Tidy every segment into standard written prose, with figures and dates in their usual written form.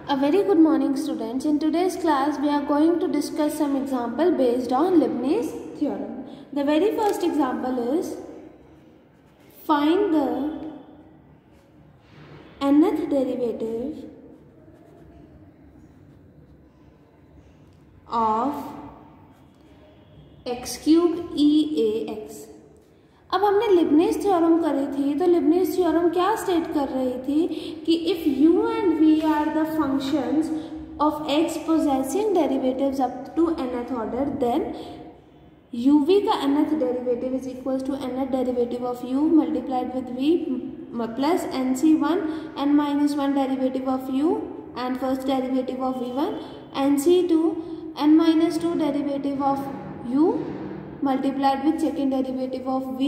A very good morning, students. In today's class we are going to discuss some example based on Leibniz theorem. The very first example is find the nth derivative of x cubed EAX. अब हमने Leibniz theorem करी थी, तो Leibniz theorem क्या state कर रही थी कि if u and v are the functions of x possessing derivatives up to nth order, then uv का nth derivative is equal to nth derivative of u multiplied with v plus nc1 n minus 1 derivative of u and first derivative of v1 nc2 n minus 2 derivative of u multiplied with second derivative of v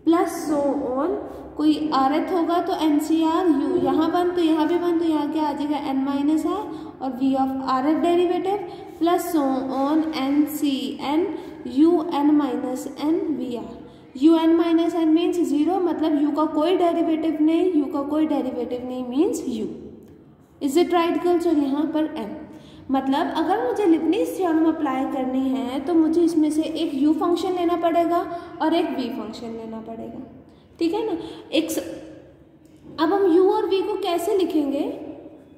plus so on. कोई rth होगा तो ncr u, यहाँ one तो यहाँ भी one, तो यहाँ क्या आ जाएगा n माइनस r और v of rth derivative plus so on ncn u n minus n vr. u n minus n means zero, मतलब u का कोई डेरिवेटिव नहीं, u का कोई डेरिवेटिव नहीं means u. Is it right girls? और यहाँ पर n, मतलब अगर मुझे लिबनिज थ्योरम अप्लाई करनी है तो मुझे इसमें से एक u फंक्शन लेना पड़ेगा और एक v फंक्शन लेना पड़ेगा. ठीक है ना. अब हम u और v को कैसे लिखेंगे,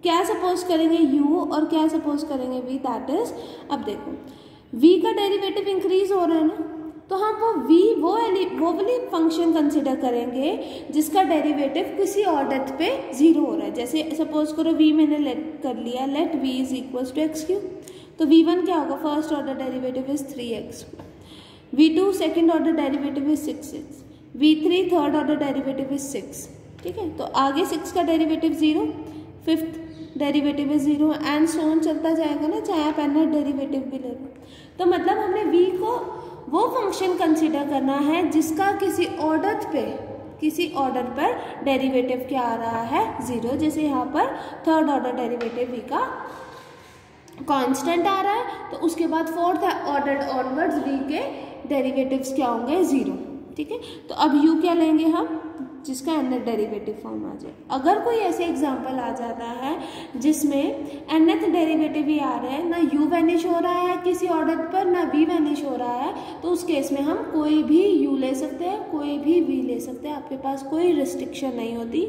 क्या सपोज करेंगे u और क्या सपोज करेंगे v, दैट इज, अब देखो v का डेरिवेटिव इंक्रीज हो रहा है ना, तो हम वो वाली फंक्शन कंसिडर करेंगे जिसका डेरिवेटिव किसी और डेथ पे जीरो हो रहा है. जैसे सपोज करो v मैंने लेट कर लिया, let v is equal to X cube, तो v1 क्या होगा, first order derivative is 3x, v2 second order derivative is 6x, v3 third order derivative is 6. ठीक है, तो आगे 6 का derivative 0, fifth derivative is 0 and so on चलता जाएगा ना, चाहे आप nth डेरिवेटिव भी ले लो. तो मतलब हमने v को वो फंक्शन कंसीडर करना है जिसका किसी ऑर्डर पर डेरिवेटिव क्या आ रहा है, जीरो. जैसे यहाँ पर थर्ड ऑर्डर डेरिवेटिव v का कांस्टेंट आ रहा है, तो उसके बाद फोर्थ ऑर्डर ऑनवर्ड्स v के डेरिवेटिव्स क्या होंगे, जीरो. ठीक है, तो अब u क्या लेंगे हम, जिसका nth डेरिवेटिव फॉर्म आ जाए. अगर कोई ऐसे एग्जांपल आ जाता है जिसमें nth डेरिवेटिव ही आ रहे हैं, ना u वैनिश हो रहा है किसी ऑर्डर पर, ना v वैनिश हो रहा है, तो उस केस में हम कोई भी u ले सकते हैं, कोई भी v ले सकते हैं. आपके पास कोई रिस्ट्रिक्शन नहीं होती.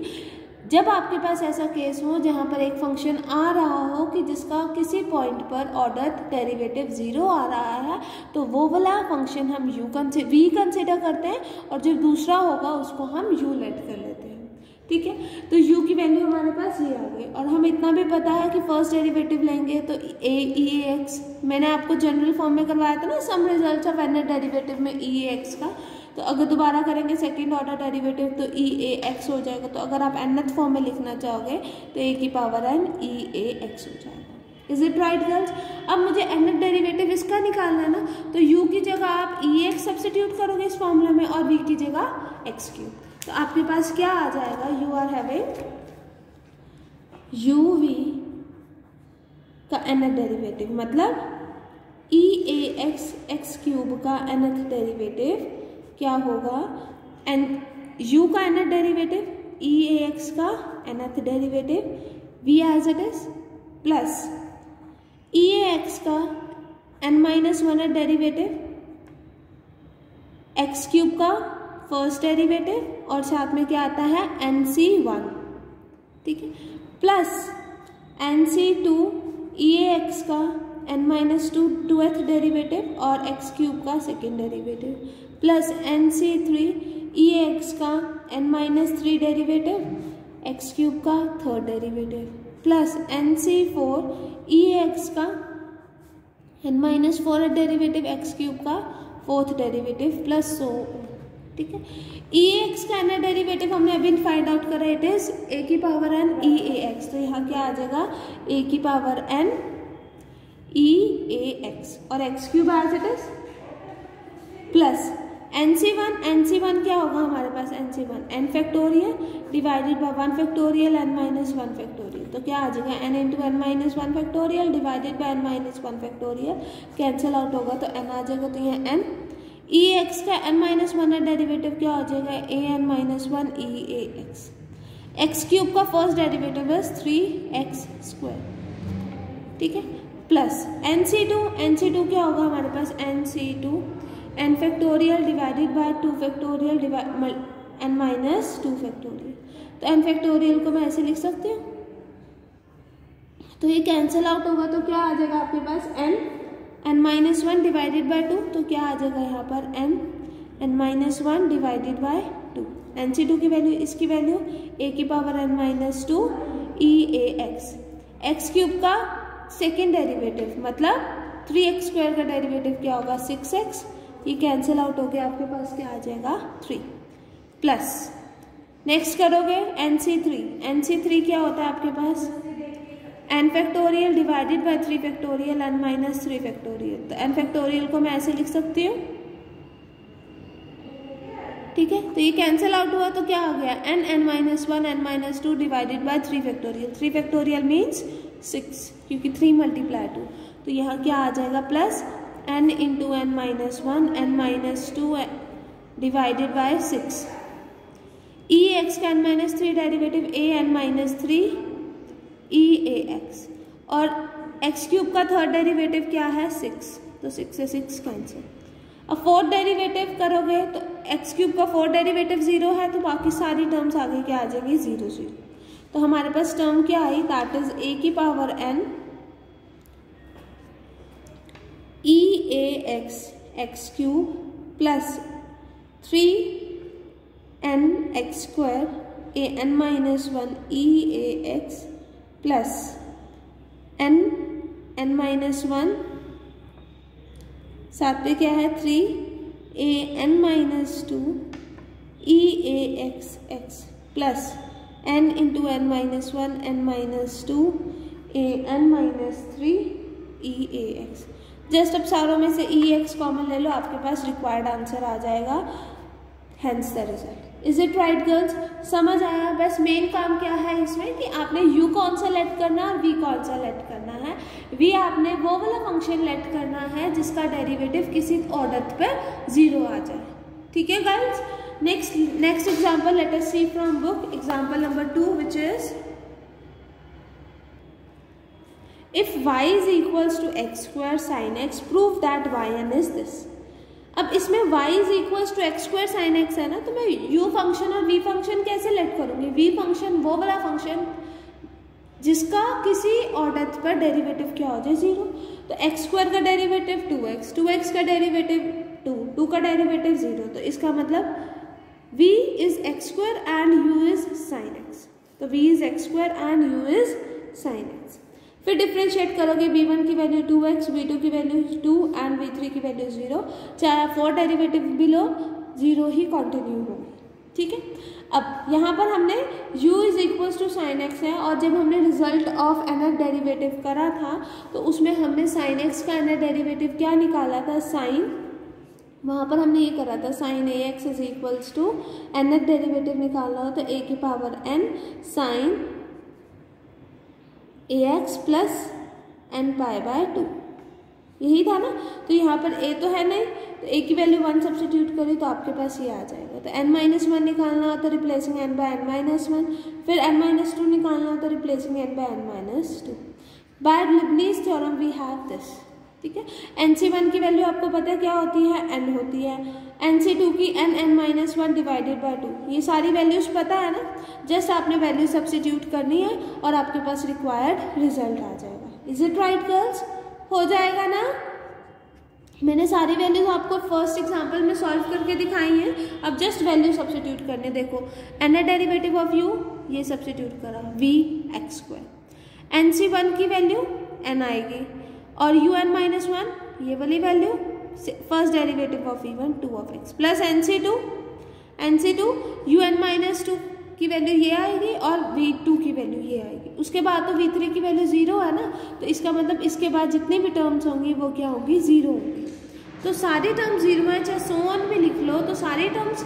जब आपके पास ऐसा केस हो जहाँ पर एक फंक्शन आ रहा हो कि जिसका किसी पॉइंट पर ऑर्डर डेरिवेटिव जीरो आ रहा है, तो वो वाला फंक्शन हम v कंसिडर करते हैं, और जो दूसरा होगा उसको हम u लेट कर लेते हैं. ठीक है, तो u की वैल्यू हमारे पास ये आ गई, और हमें इतना भी पता है कि फर्स्ट डेरिवेटिव लेंगे तो EAX, मैंने आपको जनरल फॉर्म में करवाया था ना, सम रिजल्ट्स ऑफ nth डेरिवेटिव में EAX का, तो अगर दोबारा करेंगे सेकेंड ऑर्डर डेरिवेटिव तो EAX हो जाएगा. तो अगर आप nth फॉर्म में लिखना चाहोगे तो a की पावर n EAX हो जाएगा. Is it right girls? अब मुझे nth डेरिवेटिव इसका निकालना है ना, तो u की जगह आप EAX सब्स्टिट्यूट करोगे इस फॉर्मूला में और v की जगह x क्यूब. तो आपके पास क्या आ जाएगा, यू आर हैविंग uv का nth डेरिवेटिव, मतलब EAX x क्यूब का nth डेरिवेटिव क्या होगा, u का nth डेरिवेटिव, EAX का nth derivative v as it is, plus EAX का n minus 1 derivative, x cube का फर्स्ट डेरिवेटिव, और साथ में क्या आता है nc1. ठीक है, प्लस nc2 EAX का n माइनस 2th डेरिवेटिव और x क्यूब का second derivative, plus nc3 EAX का n minus 3 derivative, x cube का third derivative, plus nc4 EAX का n minus 4 derivative, x cube का फोर्थ डेरिवेटिव, प्लस सो. ठीक है, EAX का n derivative हमने अभी फाइंड आउट करा, इट इज a की पावर n EAX, तो यहाँ क्या आ जाएगा, a की पावर n EAX और x cube as it is, plus nc1 क्या होगा हमारे पास, nc1 n factorial divided bye 1 factorial n minus 1 factorial, तो क्या आ जाएगा n into n minus 1 factorial divided bye n minus 1 factorial, cancel out होगा तो n आ जाएगा, तो यह n EAX का n माइनस 1 डेरिवेटिव क्या हो जाएगा, an minus 1 EAX. X cube का first derivative is 3x square, ठीक है, प्लस NC2 क्या होगा हमारे पास, NC2 n factorial divided by 2 factorial n minus 2 factorial. तो n फैक्टोरियल को मैं ऐसे लिख सकती हूँ, तो ये कैंसिल आउट होगा, तो क्या आ जाएगा आपके पास n माइनस 1 डिवाइडेड बाय 2, तो क्या आ जाएगा यहाँ पर n minus 1 divided by 2। NC2 की वैल्यू, इसकी वैल्यू a की power n minus 2 EAX। X cube का सेकेंड डेरिवेटिव मतलब 3x स्क्वायर का डेरिवेटिव क्या होगा 6x, ये कैंसिल आउट हो गया, आपके पास क्या आ जाएगा 3 प्लस नेक्स्ट करोगे NC3 क्या होता है आपके पास n factorial divided bye 3 factorial n minus 3 factorial. तो n फैक्टोरियल को मैं ऐसे लिख सकती हूँ, ठीक है, तो ये कैंसिल आउट हुआ, तो क्या आ गया n minus 1 n minus 2 divided by 3 factorial. 3 factorial means 6, क्योंकि 3 मल्टीप्लाई 2, तो यहाँ क्या आ जाएगा plus n into n minus 1 n minus 2 divided by 6। EX का n minus 3 derivative a n minus 3 EAX, और x क्यूब का थर्ड डेरिवेटिव क्या है 6, तो 6 से 6 कैंसिल। अब फोर्थ डेरिवेटिव करोगे तो x क्यूब का फोर्थ डेरिवेटिव 0 है, तो बाकी सारी टर्म्स आगे क्या आ जाएंगी 0 0। तो हमारे पास टर्म क्या आई, दैट इज a की power n EAX x cube plus 3n x square a n minus 1 EAX plus n minus 1 साथ पे क्या है 3 an minus 2 EAX x plus n into n minus 1 n minus 2 an minus 3 EAX। Just अब सारों में से EX common ले लो, आपके पास रिक्वायर्ड आंसर आ जाएगा, hence the result. Is it right girls, समझ आया। बस मेन काम क्या है इसमें कि आपने u कौन सा लेट करना है, v कौन सा लेट करना है। v आपने वो वाला फंक्शन लेट करना है जिसका डेरिवेटिव किसी ऑर्डर पर 0 आ जाए, ठीक है girls. Next example let us see from book, example number 2 which is if y is equals to x square sin x prove that yn is this। अब इसमें y is equals to x square sin x है ना, तो मैं u function और v function कैसे late करूंगी। v function वो वाला फंक्शन जिसका किसी ऑर्डर पर डेरिवेटिव क्या हो जाए 0। तो x स्क्वायर का डेरिवेटिव 2x का डेरिवेटिव 2 का डेरिवेटिव 0, तो इसका मतलब v is x square and u is sin x। तो v is x square and u is sin x। फिर डिफ्रेंशिएट करोगे, v1 की वैल्यू 2x, v2 की वैल्यू 2 एंड v3 की वैल्यू 0, चाहे आप 4 डेरिवेटिव भी लो 0 ही कंटिन्यू होगी, ठीक है। अब यहाँ पर हमने u is equals to sine X है, और जब हमने रिजल्ट ऑफ nth डेरिवेटिव करा था तो उसमें हमने साइन एक्स का nth डेरिवेटिव क्या निकाला था, साइन, वहाँ पर हमने ये करा था sine A X is equals to nth derivative निकालना हो तो a की power n sine ax plus n pi by 2, यही था ना। तो यहाँ पर a तो है नहीं, तो a की वैल्यू 1 सब्स्टिट्यूट करें तो आपके पास ये आ जाएगा। तो n माइनस 1 निकालना हो तो replacing n by n minus 1, फिर n माइनस 2 निकालना हो तो replacing n by n minus 2। By Leibniz theorem we have this, ठीक है। NC1 की वैल्यू आपको पता है क्या होती है, n होती है। NC2 की n माइनस 1 डिवाइडेड बाय 2, ये सारी वैल्यूज पता है ना, जस्ट आपने वैल्यू सब्स्टिट्यूट करनी है और आपके पास रिक्वायर्ड रिजल्ट आ जाएगा। इज इट राइट गर्ल्स, हो जाएगा ना। मैंने सारी वैल्यूज आपको फर्स्ट एग्जांपल में सॉल्व करके दिखाई हैं, अब जस्ट वैल्यू सब्स्टिट्यूट करने। देखो n डेरिवेटिव ऑफ u ये सब्स्टिट्यूट करा v x स्क्वायर, NC1 की वैल्यू n आएगी और un माइनस 1 ये वाली value, first derivative of v1 2 of x plus NC2 un minus 2 की वैल्यू ये आएगी और v2 की वैल्यू ये आएगी। उसके बाद तो v3 की वैल्यू 0 है ना, तो इसका मतलब इसके बाद जितनी भी टर्म्स होंगी वो क्या होगी, 0 होंगी। तो सारी टर्म्स 0 है, चाहे सो ऑन भी लिख लो, तो सारी टर्म्स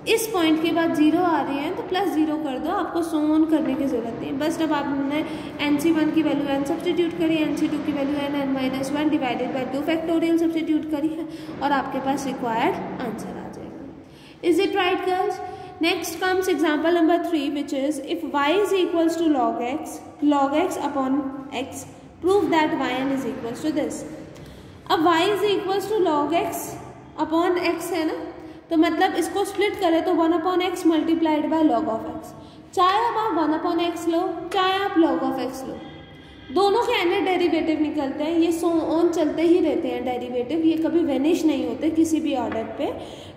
इस पॉइंट के बाद 0 आ रही हैं तो प्लस 0 कर दो, आपको सो ऑन करने की जरूरत नहीं। बस जब आपने NC1 की वैल्यू n सब्स्टिट्यूट करी, NC2 की value n minus 1 divided by 2 factorial substitute करी है और आपके पास रिक्वायर्ड आंसर आ जाएगा। Is it right girls. Next comes example number 3 which is if y is equals to log x upon x, prove that yn is equals to this. अब y is equals to log x upon x है ना, तो मतलब इसको split करें तो 1 upon x multiplied by log of x। चाहे अब आप 1 अपॉन एक्स लो, चाहे आप log ऑफ x लो, दोनों के n डेरिवेटिव निकलते हैं, ये सो ऑन चलते ही रहते हैं डेरिवेटिव, ये कभी वेनिश नहीं होते किसी भी ऑर्डर पे।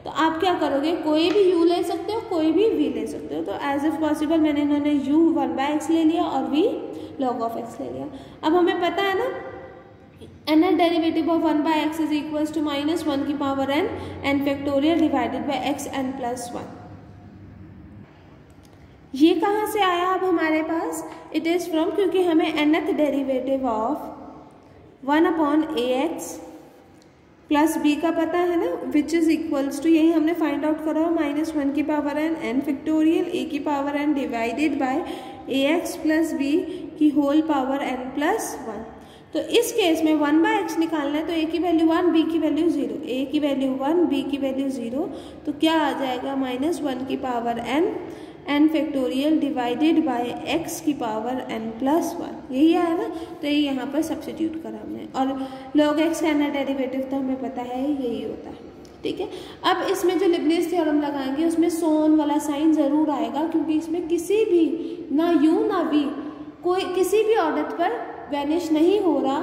तो आप क्या करोगे, कोई भी u ले सकते हो, कोई भी v ले सकते हो। तो एज इफ पॉसिबल मैंने इन्होंने u 1/x ले लिया और v log ऑफ x ले लिया। अब हमें पता है ना n derivative of 1/x is equals to -1 की power n factorial divided by x n plus 1। ये कहाँ से आया अब हमारे पास, इट इज़ फ्रॉम, क्योंकि हमें nth derivative of 1 upon ax plus b का पता है ना, विच इज इक्वल्स टू, यही हमने फाइंड आउट करा, -1 की पावर n फैक्टोरियल a की power n divided by ax plus b की होल पावर n प्लस 1। तो इस केस में 1/x निकालना है, तो a की वैल्यू 1, b की वैल्यू 0, a की वैल्यू 1, b की वैल्यू 0, तो क्या आ जाएगा -1 की power n factorial divided by x की पावर n प्लस 1, यही आया ना। तो ये यहाँ पर सब्सिट्यूट करा हमने, और log x का n डेरिवेटिव तो हमें पता है यही होता है, ठीक है। अब इसमें जो लिबनिज़ थ्योरम लगाएंगे उसमें सोन वाला साइन ज़रूर आएगा, क्योंकि इसमें किसी भी ना u ना v कोई किसी भी ऑर्डर पर वैनिश नहीं हो रहा,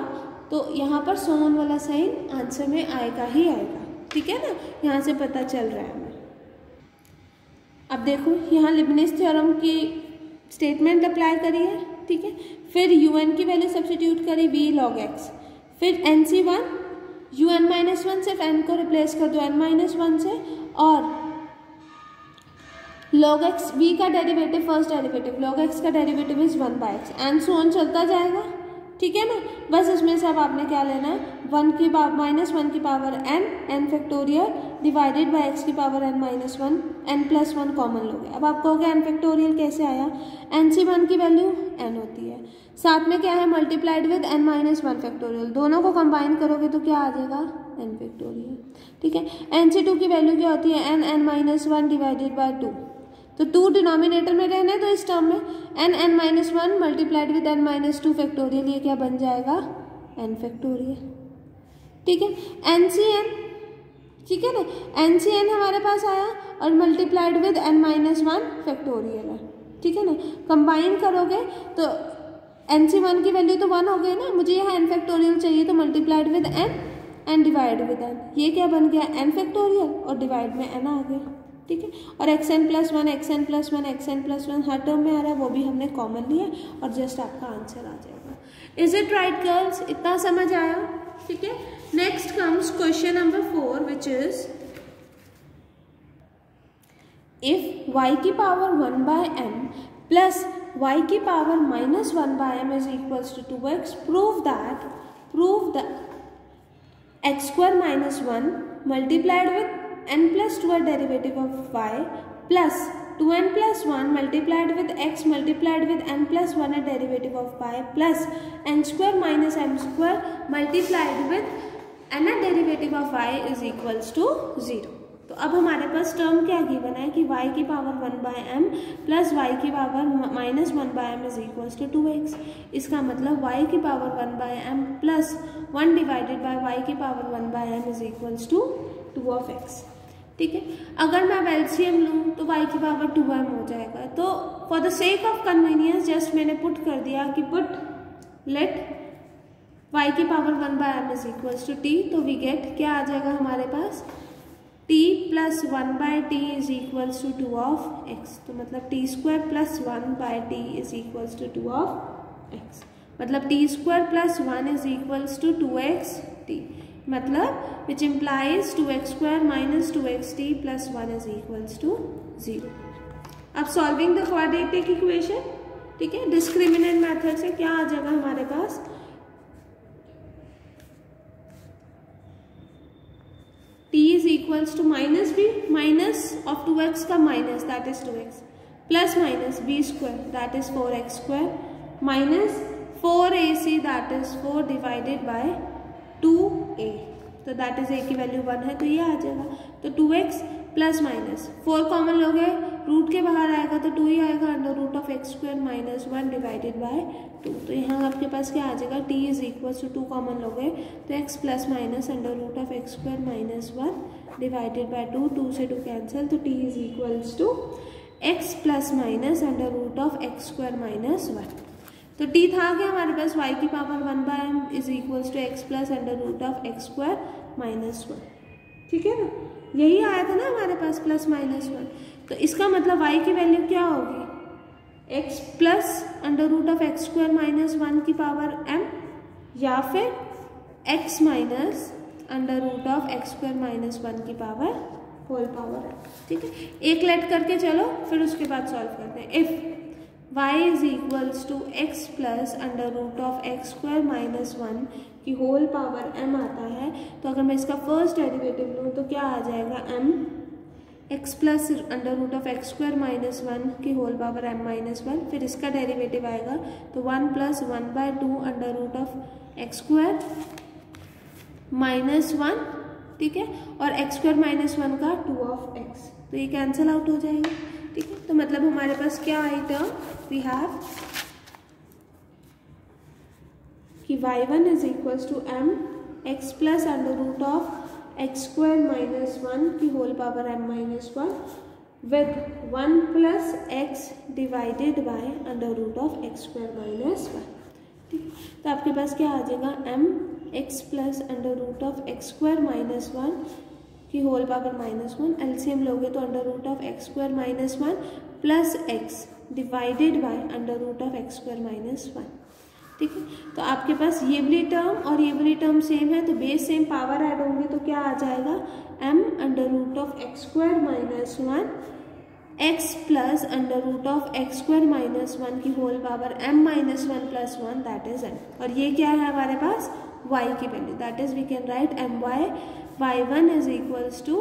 तो यहाँ पर सोन वाला साइन आंसर में आएगा ही आएगा, ठीक है ना, यहाँ से पता चल रहा है हमें। अब देखो यहाँ लिबनिज़ थ्योरम की स्टेटमेंट अप्लाई करी है, ठीक है, फिर un की वैल्यू सब्स्टिट्यूट करी v log x, फिर nc1 un-1 सिर्फ n को रिप्लेस कर दो n-1 से, और log x v का derivative first derivative log x का derivative is 1/x and so on चलता जाएगा, ठीक है ना। बस इसमें से अब आपने क्या लेना है, -1 की power n factorial divided by x की power n-1 n plus 1 common लोगे। अब आप कहोगे n फैक्टोरियल कैसे आया, nc1 की वैल्यू n होती है, साथ में क्या है मल्टीप्लाइड विद n-1 फैक्टोरियल, दोनों को कंबाइन करोगे तो क्या आ जाएगा n फैक्टोरियल, ठीक है। nc2 की वैल्यू क्या होती है n-1 डिवाइडेड बाय 2, तो 2 डिनोमिनेटर में रहना है, तो इस टर्म में n-1 multiplied with n-2 factorial, ये क्या बन जाएगा n फैक्टोरियल, ठीक है। ncn, ठीक है ना, ncn हमारे पास आया और मल्टीप्लाइड विद n-1 फैक्टोरियल है, ठीक है ना। कंबाइन करोगे तो nc1 की वैल्यू तो 1 हो गई ना, मुझे यहाँ n फैक्टोरियल चाहिए, तो multiplied with n divide with n, ये क्या बन गया n फैक्टोरियल और डिवाइड में n आ गया, ठीक है। और xn प्लस 1 हर टर्म में आ रहा है, वो भी हमने कॉमन लिया और जस्ट आपका आंसर आ जाएगा। इज इट राइट गर्ल्स, इतना समझ आया, ठीक है। Next comes question number 4 which is if y की पावर 1/m प्लस y की power -1/m is equals to 2x, prove the x² - 1 multiplied with n plus 2 derivative of y plus 2n plus 1 multiplied with x multiplied with n plus 1 derivative of y plus n² - m² multiplied with n derivative of y is equals to 0। तो अब हमारे पास term क्या given है कि y की power 1/m plus y की power -1/m is equals to 2x, इसका मतलब y की power 1/m plus 1 divided by y की power 1/m is equals to 2 of x, ठीक है। अगर मैं अब एलसीएम लूँ तो y की पावर 2m हो जाएगा, तो for the sake of convenience just मैंने पुट कर दिया कि लेट y की power 1/m is equals to t, तो वी गेट क्या आ जाएगा हमारे पास t plus 1/t is equals to 2 of x, तो मतलब t² plus 1/t is equals to 2 of x, मतलब t² plus 1 is equals to 2xt, मतलब which implies 2x² - 2xt plus 1 is equals to 0। अब सॉल्विंग द क्वाड्रेटिक इक्वेशन, ठीक है, discriminant method से क्या आ जाएगा हमारे पास, t is equals to -b minus of 2x का minus that is 2x plus minus b² that is 4x² minus 4ac that is 4 divided by 2a, तो दैट इज a की वैल्यू 1 है, तो ये आ जाएगा। तो 2x प्लस माइनस 4 कॉमन लोगे रूट के बाहर आएगा तो 2 ही आएगा, under root of x square minus 1 divided by 2। तो यहाँ आपके पास क्या आ जाएगा, t is equal to 2 common लोगे तो x plus minus under root of x square minus 1 divided by 2, 2 से 2 कैंसिल, तो t is equals to x plus minus under root of x square minus 1। तो t था क्या हमारे पास, y की power 1/m is equals to x plus under root of x square minus 1। ठीक है ना, यही आया था ना हमारे पास प्लस माइनस 1। तो इसका मतलब y की वैल्यू क्या होगी, x plus under root of x square minus 1 की पावर m, या फिर x minus under root of x square minus 1 की पावर होल पावर। ठीक है, एक लेट करके चलो फिर उसके बाद सॉल्व करते हैं। If y is equals to X plus under root of x square minus 1 की होल पावर m आता है, तो अगर मैं इसका फर्स्ट डेरिवेटिव लूँ तो क्या आ जाएगा, m X plus under root of x square minus 1 की होल पावर m माइनस 1, फिर इसका डेरिवेटिव आएगा तो 1 plus 1/2 under root of x square minus 1। ठीक है, और एक्स स्क्वायर माइनस 1 का 2 ऑफ x, तो ये कैंसिल आउट हो जाएगा। ठीक है, तो मतलब हमारे पास क्या आई टर्म, वी हैव कि y1 is equals to m X plus under root of x square minus 1 की whole power m minus 1 with 1 plus X divided by under root of x square minus 1। ठीक, तो आपके पास क्या आ जाएगा, m X plus under root of x square minus 1 की whole power minus 1, LCM लोगे तो under root of x square minus 1 plus X divided by under root of x square minus 1। ठीक है, तो आपके पास ये वाली टर्म और ये वाली टर्म सेम है, तो बेस सेम, पावर ऐड होंगे तो क्या आ जाएगा, m under root of x square minus 1 X plus under root of x square minus 1 की whole power m minus 1 plus 1 that is m। और ये क्या है हमारे पास, y की value, that is we can write my y1 is equals to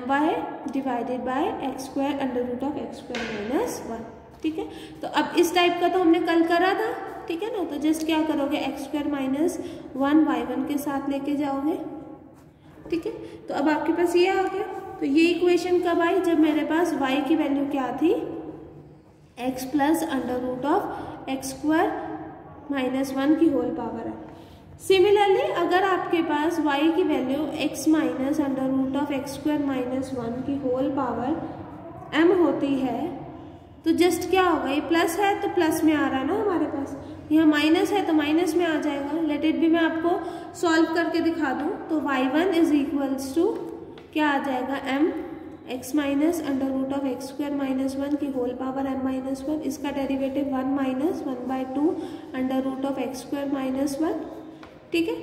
my divided by x square under root of x square minus 1। ठीक है, तो अब इस टाइप का तो हमने कल करा था। ठीक है ना, तो जस्ट क्या करोगे, एक्स स्क्वायर माइनस 1 y1 के साथ लेके जाओगे। ठीक है, तो अब आपके पास ये आ गया। तो ये इक्वेशन कब आई, जब मेरे पास y की वैल्यू क्या थी, x plus under root of x square minus 1 की होल पावर है। सिमिलरली अगर आपके पास y की value x minus under root of x square minus 1 की होल पावर m होती है, तो जस्ट क्या होगा, ये प्लस है तो प्लस में आ रहा है ना हमारे पास, यहाँ माइनस है तो माइनस में आ जाएगा। लेट इट भी मैं आपको सॉल्व करके दिखा दूँ, तो y1 इज इक्वल्स टू क्या आ जाएगा, m x minus under root of x square minus 1 की होल पावर m माइनस 1, इसका derivative 1 minus 1/2 under root of x square minus 1। ठीक है,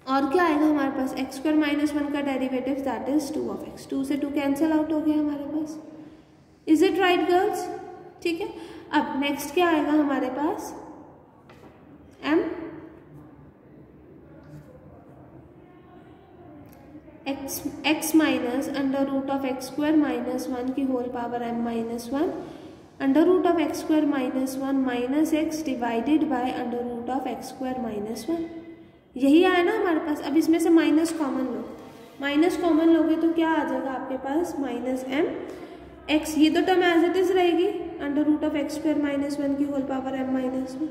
और क्या आएगा हमारे पास, एक्स स्क्वायर माइनस 1 का derivative that is 2 of x, 2 से 2 कैंसिल आउट हो गया हमारे पास। Is it right girls? ठीक है, अब नेक्स्ट क्या आएगा हमारे पास, m x minus under root of x square minus 1 की whole power m minus 1 under root of x square minus 1 minus x divided by under root of x square minus 1। यही आया ना हमारे पास। अब इसमें से माइनस कॉमन लो, minus common लोगे तो क्या आ जाएगा आपके पास, माइनस m x, ये तो टर्म एज इट इज रहेगी, under root of x square minus 1 की होल पावर m माइनस 1,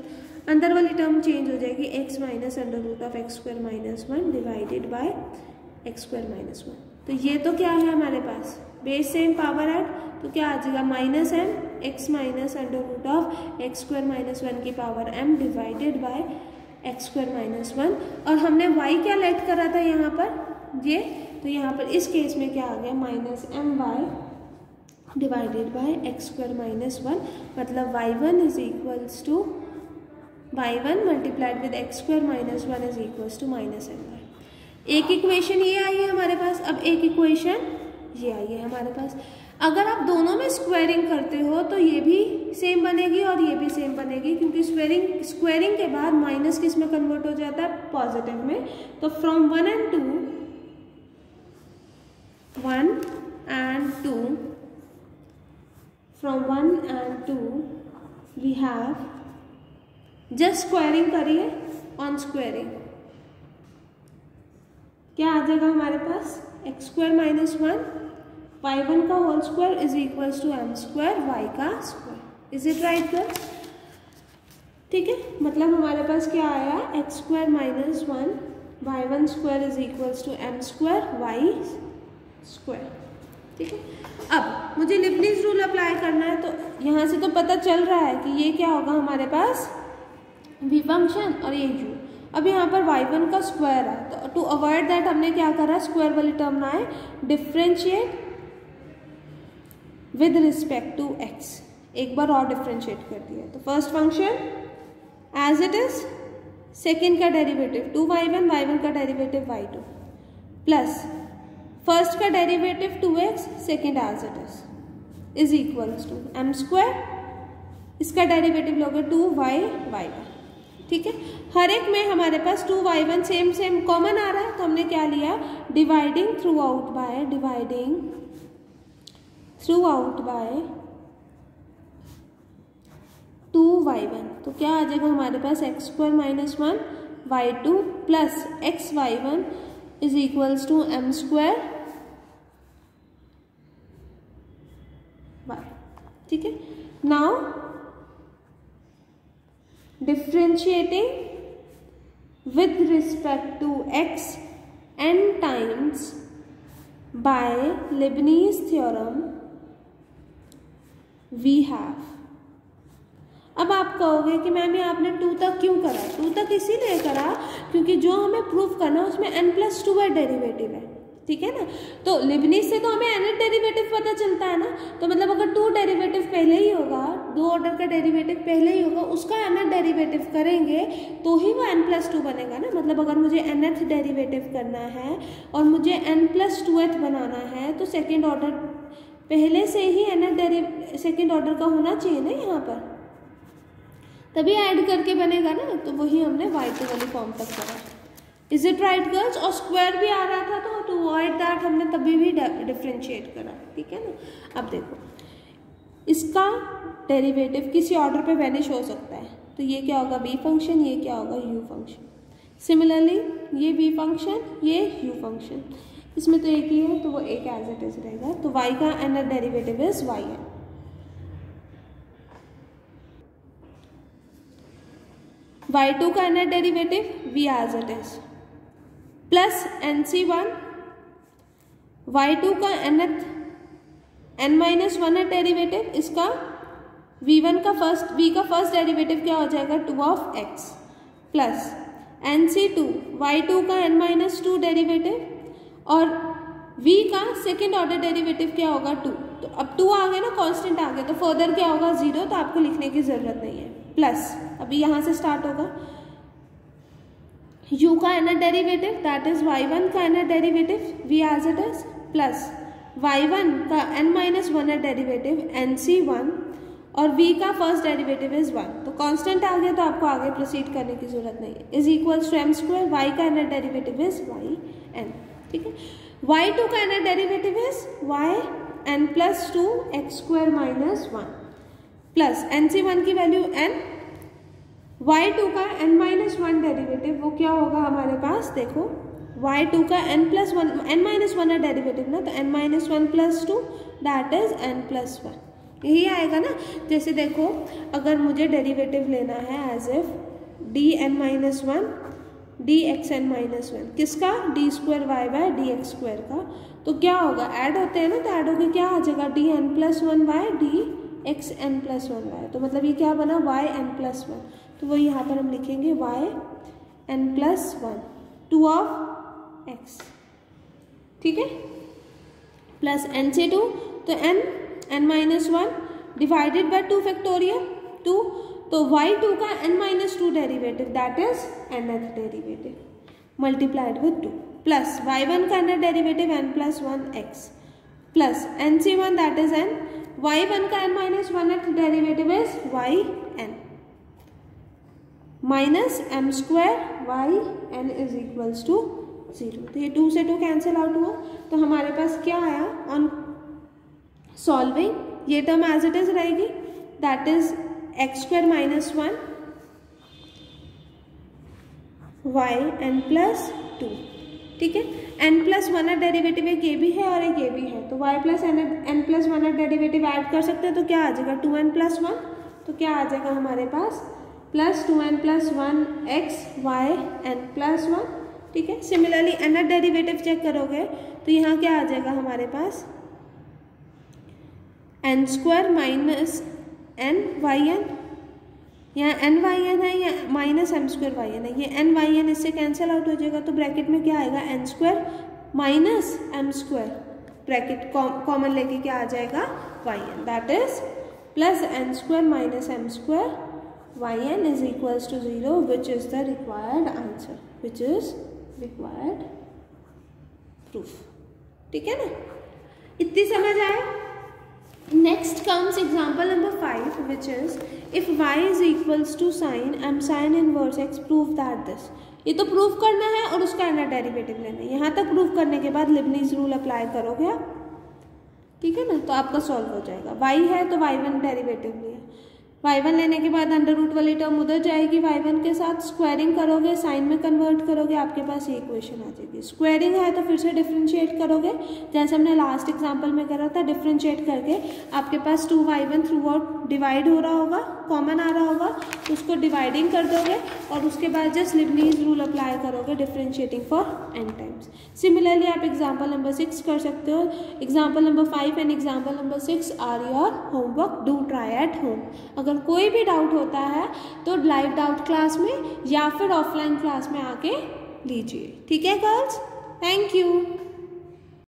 अंदर वाली टर्म चेंज हो जाएगी, x minus under root of x square minus 1 divided by x square minus 1। तो ये तो क्या है हमारे पास, बेस सेम पावर ऐड, तो क्या आ जाएगा, minus m x minus under root of x square minus 1 की power m divided by x square minus 1। और हमने y क्या लेट करा था यहाँ पर, ये, तो यहाँ पर इस केस में क्या आ गया, minus my divided by x square minus 1, मतलब y1 is equals to y1 multiplied with x square minus 1 is equals to minus my। एक इक्वेशन ये आई है हमारे पास, अब एक इक्वेशन ये आई है हमारे पास। अगर आप दोनों में स्क्वायरिंग करते हो तो ये भी सेम बनेगी और ये भी सेम बनेगी, क्योंकि स्क्वायरिंग के बाद माइनस किस में कन्वर्ट हो जाता है, पॉजिटिव में। तो from 1 and 2 we have just squaring करिए ऑन स्क्वायरिंग, क्या आ जाएगा हमारे पास, एक्स स्क्वायर माइनस 1 y1 का whole square is equals to m square y का square. Is it right girls? ठीक है, मतलब हमारे पास क्या आया, x square minus 1 y1 square is equals to m square y square. ठीक है, अब मुझे लिबनिज़ रूल अप्लाई करना है, तो यहाँ से तो पता चल रहा है कि ये क्या होगा हमारे पास v फंक्शन और ये u। अब यहाँ पर y1 का स्क्वायर है, तो टू अवॉइड दैट हमने क्या करा, स्क्वायर वाली टर्म ना आए, differentiate with respect to x, एक बार और डिफ्रेंशिएट कर दिया। तो first function as it is, second का डेरिवेटिव 2y1, y1 का डेरिवेटिव y2 प्लस फर्स्ट का derivative 2x, second as it is equals to m square, इसका डेरिवेटिव लोगे 2y1। ठीक है, हर एक में हमारे पास 2y1 सेम सेम कॉमन आ रहा है, तो हमने क्या लिया, dividing through out by 2y1, तो क्या आ जाएगा हमारे पास x square minus 1 y2 plus x y1 is equals to m square y। ठीक है, now differentiating with respect to x n times by Leibniz theorem we have। अब आप कहोगे कि मैम ये आपने 2 तक क्यों करा? 2 तक इसीलिए करा क्योंकि जो हमें प्रूफ करना है उसमें n+2 का डेरिवेटिव है। ठीक है ना, तो लिबनिज़ से तो हमें nth डेरिवेटिव पता चलता है ना, तो मतलब अगर 2 डेरिवेटिव पहले ही होगा, 2 ऑर्डर का डेरिवेटिव पहले ही होगा, उसका nth डेरिवेटिव करेंगे तो ही वो n+2 बनेगा ना। मतलब अगर मुझे nth डेरिवेटिव करना है और मुझे n+2th बनाना है तो सेकेंड ऑर्डर पहले से ही nth सेकेंड ऑर्डर का होना चाहिए ना यहाँ पर, तभी ऐड करके बनेगा ना। तो वही हमने y2 वाली फॉर्म तक करा। Is it right girls? और स्क्वायर भी आ रहा था, तो टू अवॉइड दैट हमने तभी भी डिफ्रेंशिएट करा। ठीक है ना, अब देखो इसका डेरिवेटिव किसी ऑर्डर पे वैनिश हो सकता है, तो ये क्या होगा v फंक्शन, ये क्या होगा u फंक्शन। सिमिलरली ये v फंक्शन, ये u फंक्शन, इसमें तो एक ही है तो वो एक एज इट इज रहेगा। तो y का nth derivative is yn, y2 का nth derivative v as it is plus nc1, y2 का n-1 डेरिवेटिव, इसका v का फर्स्ट डेरिवेटिव क्या हो जाएगा 2x प्लस nc2, y2 का n-2 डेरिवेटिव और v का सेकेंड ऑर्डर डेरिवेटिव क्या होगा 2। तो अब 2 आ गया ना, कांस्टेंट आ गया, तो फर्दर क्या होगा 0, तो आपको लिखने की जरूरत नहीं है। प्लस अभी यहाँ से स्टार्ट होगा u का nth derivative, that is y1 का nth derivative v as it is plus y1 का n-1 डेरिवेटिव nc1 और v का फर्स्ट डेरिवेटिव इज 1। तो कांस्टेंट आ गया तो आपको आगे प्रोसीड करने की जरूरत नहीं है। Is equals to m square, y का nth डेरिवेटिव इज yn। ठीक है, y2 का nth derivative is yn+2 x square minus 1 plus nc1 की वैल्यू n, y2 का n-1 डेरिवेटिव वो क्या होगा हमारे पास, देखो y2 का n-1 डेरिवेटिव ना, तो n-1+2 दैट इज n+1, यही आएगा ना। जैसे देखो अगर मुझे डेरिवेटिव लेना है एज इफ dn-1 dxn-1, किसका, d²y dx² का, तो क्या होगा, ऐड होते हैं ना, तो ऐड होकर क्या आ जाएगा dn+1y dxn+1y, तो मतलब ये क्या बना yn+1, तो वो यहाँ पर हम लिखेंगे yn+1 2 ऑफ x। ठीक है, प्लस nc2, तो n-1 डिवाइडेड बाय 2 फैक्टोरियल 2, तो y2 का n-2 derivative that is nth derivative multiplied with 2 plus y1 का nth derivative n+1x plus nc1 that is n, y1 का n-1 derivative is yn minus m square yn is equals to 0। तो ये 2 से 2 cancel out हुआ, तो हमारे पास क्या आया ऑन सॉल्विंग, ये टर्म एज इट इज रहेगी, that is x² minus 1 yn+2 ठीक है। n+1 डेरिवेटिव एक ये भी है और एक ये भी है, तो y plus n+1 derivative add कर सकते हैं, तो क्या आ जाएगा 2n+1, तो क्या आ जाएगा हमारे पास plus 2n+1 x y n+1, ठीक है। सिमिलरली nth डेरिवेटिव चेक करोगे तो यहाँ क्या आ जाएगा हमारे पास n² माइनस n/n, यहाँ n/n है या माइनस m² y/n है, ये n/n इससे कैंसिल आउट हो जाएगा, तो ब्रैकेट में क्या आएगा n² minus m², bracket common लेके क्या आ जाएगा yn, that is plus n² minus m² yn is equals to 0, which is the required answer, which is required proof, ठीक है ना। इतनी समझ आए। Next comes example number 5, which is if y is equals to sin inverse x, prove that this। ये तो proof करना है और उसका nth डेरिवेटिव लेना है। यहाँ तक प्रूफ करने के बाद लिबनीज रूल अप्लाई करोगे आप, ठीक है ना, तो आपका सॉल्व हो जाएगा। y है तो y1 डेरिवेटिव लिया, y1 लेने के बाद अंडर रूट वाली टर्म उधर जाएगी, y1 के साथ स्क्वायरिंग करोगे, साइन में कन्वर्ट करोगे, आपके पास ये इक्वेशन आ जाएगी। स्क्वायरिंग है तो फिर से डिफरेंशिएट करोगे, जैसे हमने लास्ट एग्जांपल में करा था, डिफरेंशिएट करके आपके पास 2y1 थ्रू आउट डिवाइड हो रहा होगा, कॉमन आ रहा होगा, तो उसको डिवाइडिंग कर दोगे और उसके बाद जस्ट लिबनीज रूल अप्लाई करोगे, differentiating for n times. Similarly आप एग्जाम्पल नंबर 6 कर सकते हो। Example number 5 and example number 6 are your homework, do try at home. अगर कोई भी डाउट होता है तो लाइव डाउट क्लास में या फिर ऑफलाइन क्लास में आके लीजिए, ठीक है गर्ल्स। Thank you.